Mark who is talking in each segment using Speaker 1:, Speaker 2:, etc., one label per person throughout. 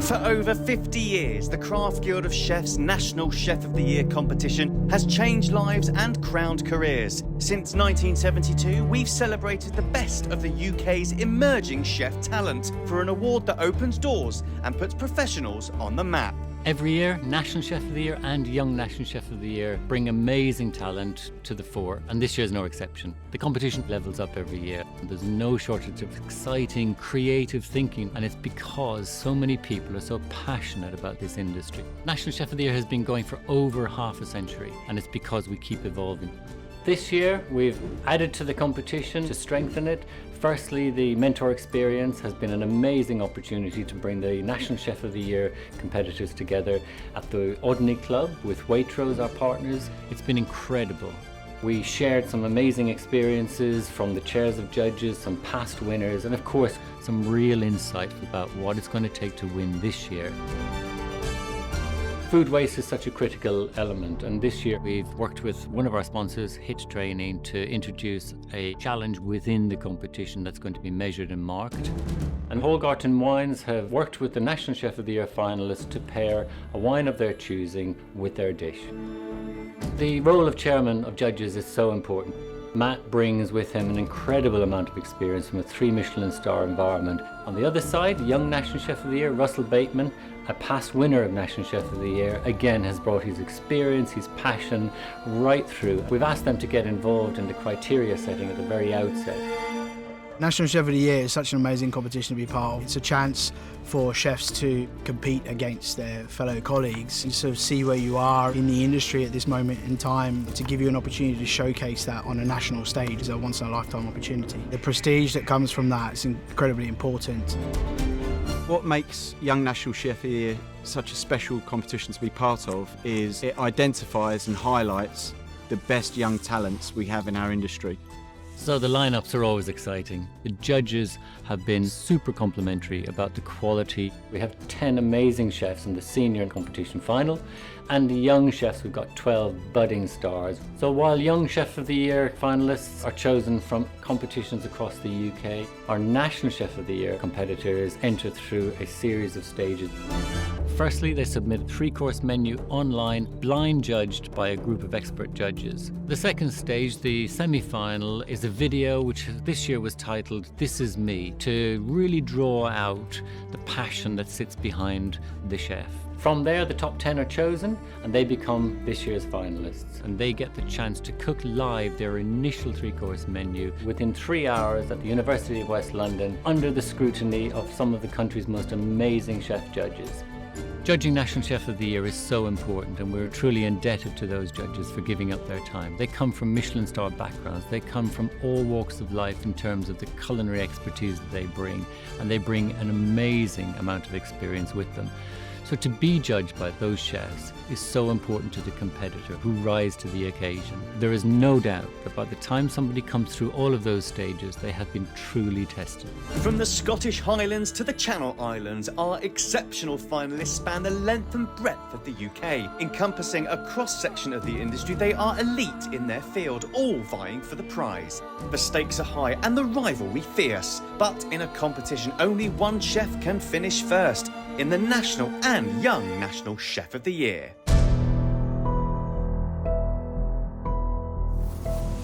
Speaker 1: For over 50 years, the Craft Guild of Chefs National Chef of the Year competition has changed lives and crowned careers. Since 1972, we've celebrated the best of the UK's emerging chef talent for an award that opens doors and puts professionals on the map.
Speaker 2: Every year, National Chef of the Year and Young National Chef of the Year bring amazing talent to the fore, and this year is no exception. The competition levels up every year. There's no shortage of exciting, creative thinking, and it's because so many people are so passionate about this industry. National Chef of the Year has been going for over half a century, and it's because we keep evolving. This year, we've added to the competition to strengthen it. Firstly, the mentor experience has been an amazing opportunity to bring the National Chef of the Year competitors together at the Audney Club with Waitrose, our partners. It's been incredible. We shared some amazing experiences from the chairs of judges, some past winners, and of course, some real insight about what it's going to take to win this year. Food waste is such a critical element, and this year we've worked with one of our sponsors, HIT Training, to introduce a challenge within the competition that's going to be measured and marked. And Holgarten Wines have worked with the National Chef of the Year finalists to pair a wine of their choosing with their dish. The role of chairman of judges is so important. Matt brings with him an incredible amount of experience from a 3 Michelin star environment. On the other side, Young National Chef of the Year, Russell Bateman, a past winner of National Chef of the Year, again has brought his experience, his passion right through. We've asked them to get involved in the criteria setting at the very outset.
Speaker 3: National Chef of the Year is such an amazing competition to be part of. It's a chance for chefs to compete against their fellow colleagues and sort of see where you are in the industry at this moment in time, to give you an opportunity to showcase that on a national stage is a once-in-a-lifetime opportunity. The prestige that comes from that is incredibly important.
Speaker 4: What makes Young National Chef of the Year such a special competition to be part of is it identifies and highlights the best young talents we have in our industry.
Speaker 2: So the lineups are always exciting. The judges have been super complimentary about the quality. We have 10 amazing chefs in the senior competition final, and the young chefs, we've got 12 budding stars. So while Young Chef of the Year finalists are chosen from competitions across the UK, our National Chef of the Year competitors enter through a series of stages. Firstly, they submit a 3-course menu online, blind judged by a group of expert judges. The second stage, the semi-final, is a video which this year was titled "This Is Me," to really draw out the passion that sits behind the chef. From there, the top 10 are chosen and they become this year's finalists, and they get the chance to cook live their initial 3-course menu within 3 hours at the University of West London under the scrutiny of some of the country's most amazing chef judges. Judging National Chef of the Year is so important, and we're truly indebted to those judges for giving up their time. They come from Michelin star backgrounds, they come from all walks of life in terms of the culinary expertise that they bring, and they bring an amazing amount of experience with them. So to be judged by those chefs is so important to the competitor who rise to the occasion. There is no doubt that by the time somebody comes through all of those stages, they have been truly tested.
Speaker 1: From the Scottish Highlands to the Channel Islands, our exceptional finalists span the length and breadth of the UK. Encompassing a cross-section of the industry, they are elite in their field, all vying for the prize. The stakes are high and the rivalry fierce, but in a competition only one chef can finish first in the National and Young National Chef of the Year.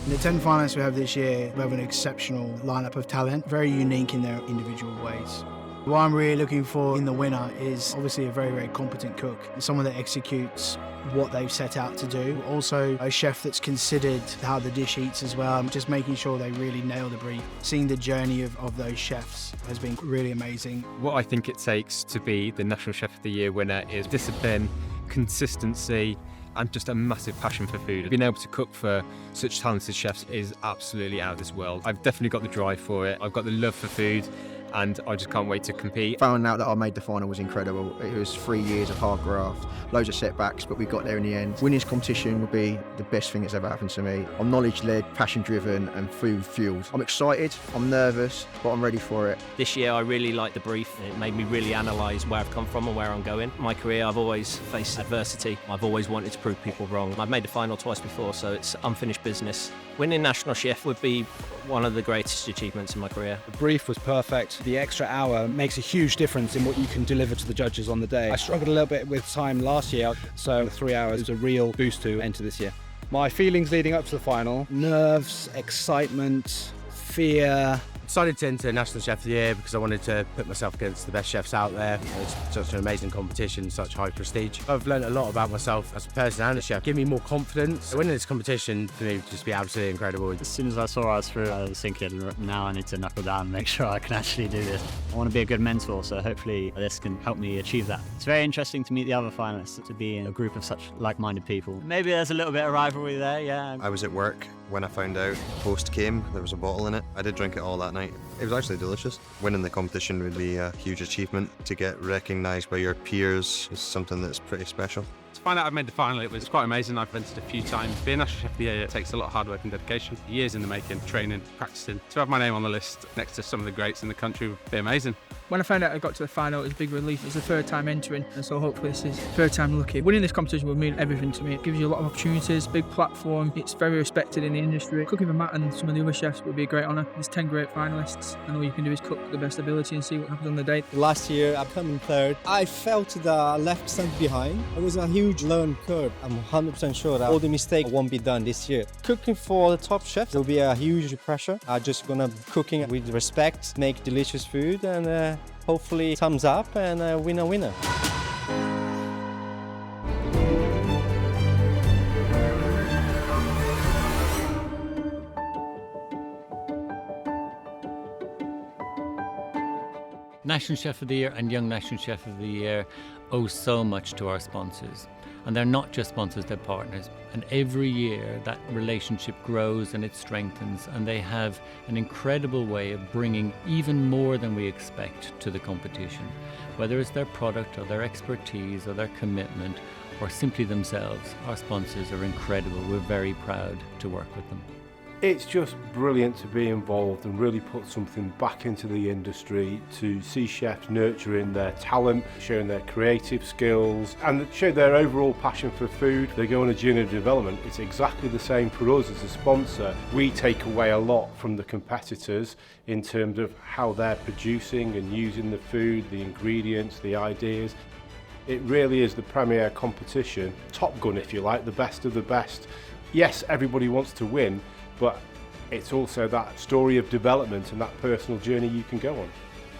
Speaker 3: In the 10 finalists we have this year, we have an exceptional lineup of talent, very unique in their individual ways. What I'm really looking for in the winner is obviously a very, very competent cook, someone that executes what they've set out to do. Also a chef that's considered how the dish eats as well, just making sure they really nail the brief. Seeing the journey of those chefs has been really amazing.
Speaker 5: What I think it takes to be the National Chef of the Year winner is discipline, consistency, and just a massive passion for food. Being able to cook for such talented chefs is absolutely out of this world. I've definitely got the drive for it. I've got the love for food, and I just can't wait to compete.
Speaker 6: Finding out that I made the final was incredible. It was 3 years of hard graft, loads of setbacks, but we got there in the end. Winning this competition would be the best thing that's ever happened to me. I'm knowledge-led, passion-driven and food-fueled. I'm excited, I'm nervous, but I'm ready for it.
Speaker 7: This year I really liked the brief. It made me really analyse where I've come from and where I'm going. In my career I've always faced adversity. I've always wanted to prove people wrong. I've made the final twice before, so it's unfinished business. Winning National Chef would be one of the greatest achievements in my career.
Speaker 8: The brief was perfect. The extra hour makes a huge difference in what you can deliver to the judges on the day. I struggled a little bit with time last year, so the 3 hours was a real boost to enter this year. My feelings leading up to the final: nerves, excitement, fear.
Speaker 9: Decided to enter National Chef of the Year because I wanted to put myself against the best chefs out there. It's such an amazing competition, such high prestige. I've learned a lot about myself as a person and a chef. Give me more confidence. Winning this competition for me would just be absolutely incredible.
Speaker 10: As soon as I saw I was through, I was thinking, now I need to knuckle down and make sure I can actually do this. I want to be a good mentor, so hopefully this can help me achieve that. It's very interesting to meet the other finalists, to be in a group of such like-minded people. Maybe there's a little bit of rivalry there, yeah.
Speaker 11: I was at work when I found out post came, there was a bottle in it. I did drink it all that night. It was actually delicious. Winning the competition would be a huge achievement. To get recognised by your peers is something that's pretty special.
Speaker 5: To find out I've made the final, it was quite amazing. I've entered a few times. Being National Chef of the Year, it takes a lot of hard work and dedication. Years in the making, training, practicing. To have my name on the list next to some of the greats in the country would be amazing.
Speaker 12: When I found out I got to the final, it was a big relief. It's the third time entering, and so hopefully this is third time lucky. Winning this competition will mean everything to me. It gives you a lot of opportunities, big platform. It's very respected in the industry. Cooking for Matt and some of the other chefs would be a great honour. There's 10 great finalists, and all you can do is cook to the best ability and see what happens on the day.
Speaker 13: Last year, I came in third. I felt that I left something behind. It was a huge learning curve. I'm 100% sure that all the mistakes won't be done this year. Cooking for the top chefs will be a huge pressure. I'm just gonna cooking with respect, make delicious food, and hopefully thumbs up and winner.
Speaker 2: National Chef of the Year and Young National Chef of the Year owe so much to our sponsors. And they're not just sponsors, they're partners. And every year that relationship grows and it strengthens, and they have an incredible way of bringing even more than we expect to the competition. Whether it's their product or their expertise or their commitment or simply themselves, our sponsors are incredible. We're very proud to work with them.
Speaker 14: It's just brilliant to be involved and really put something back into the industry, to see chefs nurturing their talent, showing their creative skills and show their overall passion for food. They go on a journey of development. It's exactly the same for us as a sponsor. We take away a lot from the competitors in terms of how they're producing and using the food, the ingredients, the ideas. It really is the premier competition, Top Gun if you like, the best of the best. Yes, everybody wants to win, but it's also that story of development and that personal journey you can go on.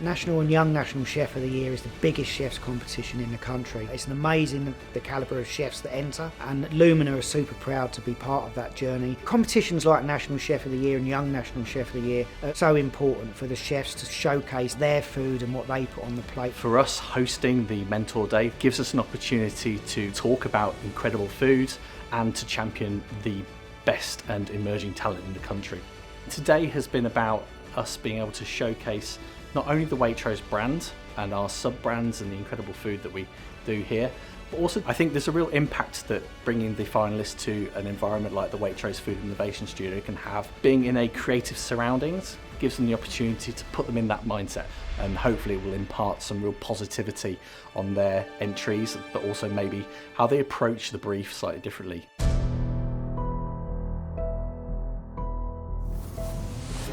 Speaker 15: National and Young National Chef of the Year is the biggest chefs competition in the country. It's amazing the calibre of chefs that enter, and Lumina are super proud to be part of that journey. Competitions like National Chef of the Year and Young National Chef of the Year are so important for the chefs to showcase their food and what they put on the plate.
Speaker 16: For us, hosting the Mentor Day gives us an opportunity to talk about incredible foods and to champion the best and emerging talent in the country. Today has been about us being able to showcase not only the Waitrose brand and our sub-brands and the incredible food that we do here, but also I think there's a real impact that bringing the finalists to an environment like the Waitrose Food Innovation Studio can have. Being in a creative surroundings gives them the opportunity to put them in that mindset, and hopefully it will impart some real positivity on their entries, but also maybe how they approach the brief slightly differently.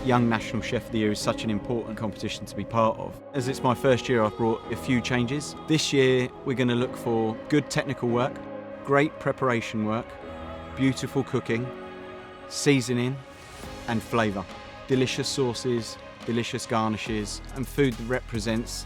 Speaker 4: Young National Chef of the Year is such an important competition to be part of. As it's my first year, I've brought a few changes. This year, we're going to look for good technical work, great preparation work, beautiful cooking, seasoning and flavour. Delicious sauces, delicious garnishes and food that represents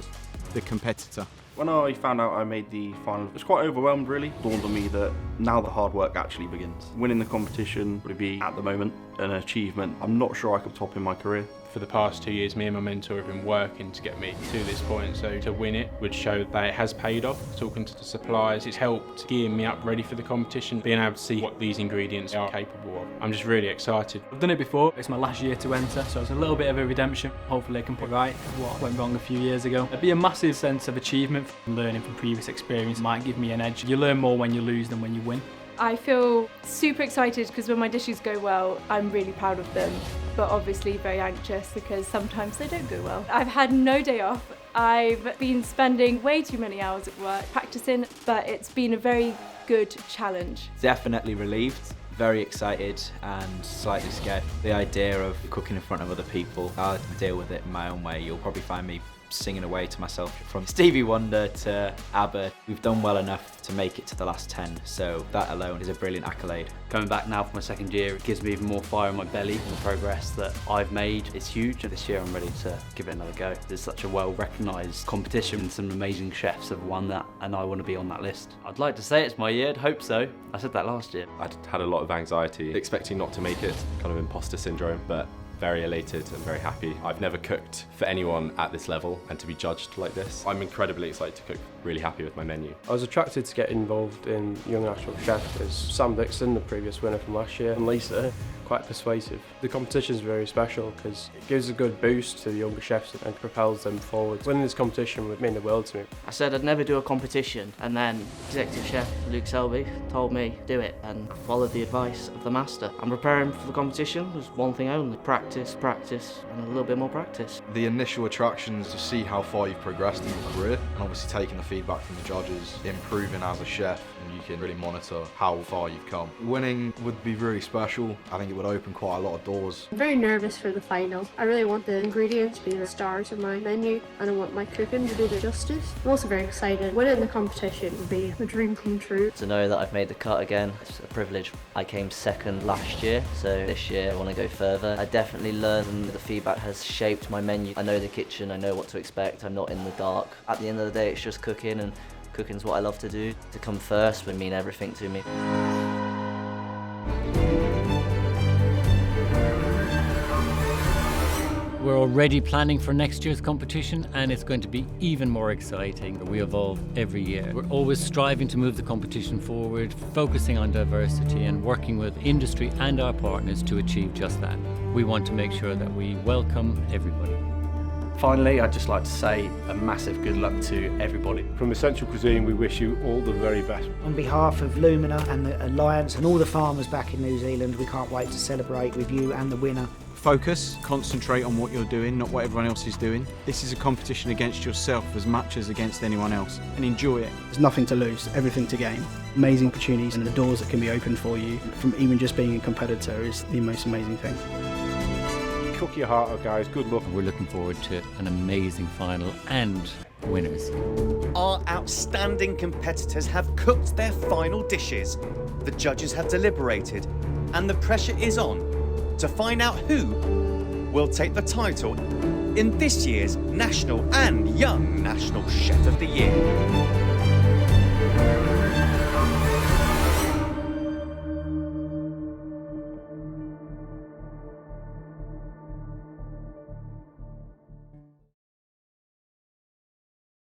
Speaker 4: the competitor.
Speaker 17: When I found out I made the final, I was quite overwhelmed really. It dawned on me that now the hard work actually begins. Winning the competition would be, at the moment, an achievement I'm not sure I could top in my career.
Speaker 5: For the past 2 years, me and my mentor have been working to get me to this point, so to win it would show that it has paid off. Talking to the suppliers, it's helped gear me up ready for the competition, being able to see what these ingredients are capable of. I'm just really excited.
Speaker 18: I've done it before, it's my last year to enter, so it's a little bit of a redemption. Hopefully I can put right what went wrong a few years ago. It'd be a massive sense of achievement. Learning from previous experience might give me an edge. You learn more when you lose than when you win.
Speaker 19: I feel super excited because when my dishes go well, I'm really proud of them, but obviously very anxious because sometimes they don't go well. I've had no day off. I've been spending way too many hours at work practicing, but it's been a very good challenge.
Speaker 20: Definitely relieved, Very excited and slightly scared. The idea of cooking in front of other people, I'll deal with it in my own way. You'll probably find me singing away to myself from Stevie Wonder to ABBA. We've done well enough to make it to the last 10, so that alone is a brilliant accolade.
Speaker 21: Coming back now for my second year, it gives me even more fire in my belly. The progress that I've made is huge. This year I'm ready to give it another go. There's such a well-recognised competition and some amazing chefs have won that, and I want to be on that list. I'd like to say it's my year, I'd hope so. I said that last year.
Speaker 22: I'd had a lot of anxiety, expecting not to make it, kind of imposter syndrome, but very elated and very happy. I've never cooked for anyone at this level, and to be judged like this, I'm incredibly excited to cook. Really happy with my menu.
Speaker 23: I was attracted to get involved in Young National Chef because Sam Dixon, the previous winner from last year, and Lisa, quite persuasive. The competition is very special because it gives a good boost to the younger chefs and propels them forward. Winning this competition would mean the world to me.
Speaker 24: I said I'd never do a competition, and then executive chef Luke Selby told me do it and follow the advice of the master. I'm preparing for the competition. There's one thing only: practice, practice, and a little bit more practice.
Speaker 25: The initial attraction is to see how far you've progressed in your career, and obviously taking the feedback from the judges, improving as a chef, and you can really monitor how far you've come. Winning would be really special. I think it would open quite a lot of doors.
Speaker 26: I'm very nervous for the final. I really want the ingredients to be the stars of my menu, and I want my cooking to do the justice. I'm also very excited. Winning the competition would be a dream come true.
Speaker 7: To know that I've made the cut again, it's a privilege. I came second last year, so this year I want to go further. I definitely learned, and the feedback has shaped my menu. I know the kitchen, I know what to expect, I'm not in the dark. At the end of the day, it's just cooking, and cooking's what I love to do. To come first would mean everything to me.
Speaker 2: We're already planning for next year's competition, and it's going to be even more exciting. We evolve every year. We're always striving to move the competition forward, focusing on diversity and working with industry and our partners to achieve just that. We want to make sure that we welcome everybody.
Speaker 16: Finally, I'd just like to say a massive good luck to everybody.
Speaker 14: From Essential Cuisine, we wish you all the very best.
Speaker 15: On behalf of Lumina and the Alliance and all the farmers back in New Zealand, we can't wait to celebrate with you and the winner.
Speaker 4: Focus, concentrate on what you're doing, not what everyone else is doing. This is a competition against yourself as much as against anyone else, and enjoy it.
Speaker 3: There's nothing to lose, everything to gain. Amazing opportunities and the doors that can be opened for you from even just being a competitor is the most amazing thing.
Speaker 14: Cook your heart out, guys. Good luck.
Speaker 2: We're looking forward to an amazing final and winners.
Speaker 1: Our outstanding competitors have cooked their final dishes. The judges have deliberated, and the pressure is on to find out who will take the title in this year's National and Young National Chef of the Year.